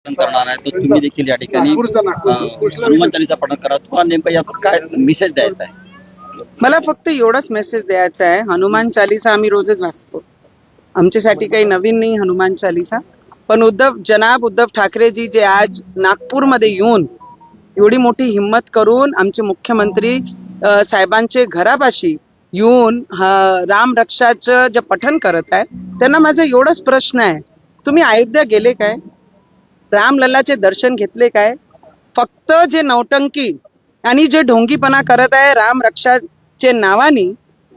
करणार आहे तर तुम्ही देखील या ठिकाणी हनुमान चालीसा पठण करा. तुम्हाला नेमकं यातून काय मेसेज द्यायचा आहे? मला फक्त एवढाच मेसेज द्यायचा आहे. हनुमान चालीसा आम्ही रोजच वाचतो, आमच्यासाठी काही नवीन नाही हनुमान चालीसा. पण जनाब उद्धव ठाकरेजी जे आज नागपूरमध्ये येऊन एवढी मोठी हिम्मत करून आमचे मुख्यमंत्री साहेबांचे घरापाशी येऊन राम रक्षाचं जे पठण करत आहे, त्यांना माझा एवढाच प्रश्न आहे, तुम्ही अयोध्या गेले काय? रामलल्लाचे दर्शन घेतले काय? फक्त जे नौटंकी आणि जे ढोंगीपणा करत आहे राम रक्षाचे नावाने,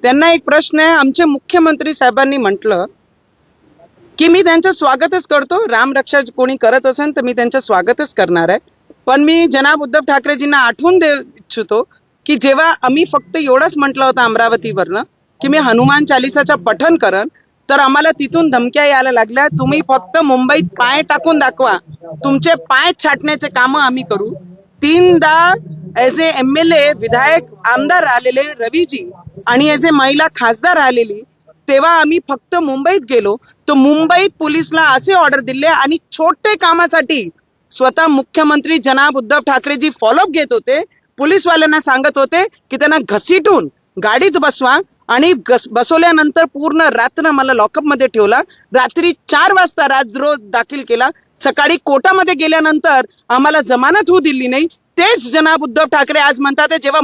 त्यांना एक प्रश्न आहे. आमचे मुख्यमंत्री साहेबांनी म्हटलं की मी त्यांचं स्वागतच करतो, राम रक्षा कोणी करत असेल तर मी त्यांचं स्वागतच करणार आहे. पण मी जनाब उद्धव ठाकरेजींना आठवून देऊ इच्छितो की जेव्हा आम्ही फक्त एवढंच म्हटलं होतं अमरावतीवरनं की मी हनुमान चालीसाचं पठण करन, तर आम्हाला तिथून धमक्या यायला लागल्या, तुम्ही फक्त मुंबईत पाय टाकून दाखवा, तुमचे पाय छाटण्याचे काम आम्ही करू. 3दा एज ए MLA विधायक आमदार आलेले रवीजी आणि एज ए महिला खासदार आलेली, तेव्हा आम्ही फक्त मुंबईत गेलो तर मुंबईत पोलिसला असे ऑर्डर दिले आणि छोटे कामासाठी स्वतः मुख्यमंत्री जनाब उद्धव ठाकरेजी फॉलोअप घेत होते. पोलीसवाल्यांना सांगत होते की त्यांना घसीटून गाडीत बसवा आणि बसवल्यानंतर पूर्ण रात्र मला लॉकअप मध्ये ठेवला. रात्री 4 वाजता राजद्रोह दाखल केला. सकाळी कोर्टामध्ये गेल्यानंतर आम्हाला जमानत होऊ दिली नाही. तेच जनाब उद्धव ठाकरे आज म्हणतात जेव्हा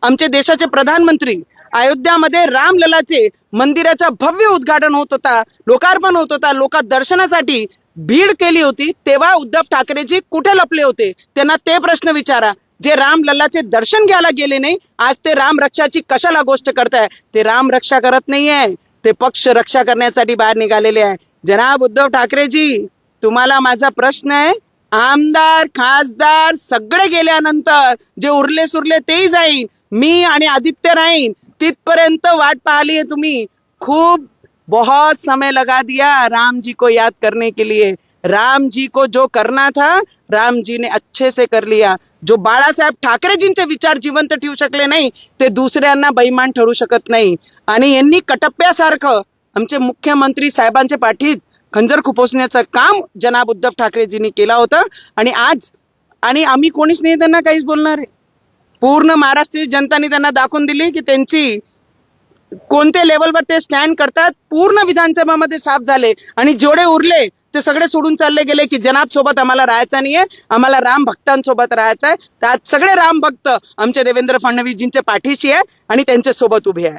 आमचे देशाचे प्रधानमंत्री अयोध्यामध्ये रामललाचे मंदिराचा भव्य उद्घाटन होत होता, लोकार्पण होत होता, लोक दर्शनासाठी भीड केली होती, तेव्हा उद्धव ठाकरेजी कुठे लपले होते? त्यांना ते प्रश्न विचारा. जे रामलल्लाचे दर्शन घ्यायला गेले नाही, आज ते राम रक्षाची कशाला गोष्ट करताय? ते राम रक्षा करत नाहीये, ते पक्ष रक्षा करण्यासाठी बाहेर निघालेले आहे. जनाब उद्धव ठाकरेजी, तुम्हाला माझा प्रश्न आहे, आमदार खासदार सगळे गेल्यानंतर जे उरले सुरले तेही जाईन, मी आणि आदित्य राहीन, तिथपर्यंत वाट पाहिली आहे तुम्ही. खूप बहुत समय लगा दिया राम जी को याद करने के लिए. राम जी को जो करना था राम जी ने अच्छे से कर लिया. जो बाळासाहेब ठाकरेजींचे विचार जिवंत ठेवू शकले नाही, ते दुसऱ्यांना बेईमान ठरू शकत नाही. आणि यांनी कटप्प्यासारखं आमचे मुख्यमंत्री साहेबांच्या पाठीत खंजर खुपसण्याचं काम जनाब उद्धव ठाकरेजींनी केलं होतं. आणि आज आम्ही कोणीच नाही त्यांना काहीच बोलणार आहे. पूर्ण महाराष्ट्रीय जनताने त्यांना दाखवून दिली की त्यांची कोणत्या लेवलवर ते स्टँड करतात. पूर्ण विधानसभामध्ये साफ झाले आणि जेवढे उरले ते सगळे सोडून चालले गेले की जनाब सोबत आम्हाला राहायचं नाहीये, आम्हाला राम भक्तांसोबत राहायचं आहे. तर आज सगळे राम भक्त आमचे देवेंद्र फडणवीसजींच्या पाठीशी आहे आणि त्यांच्या सोबत उभे आहे.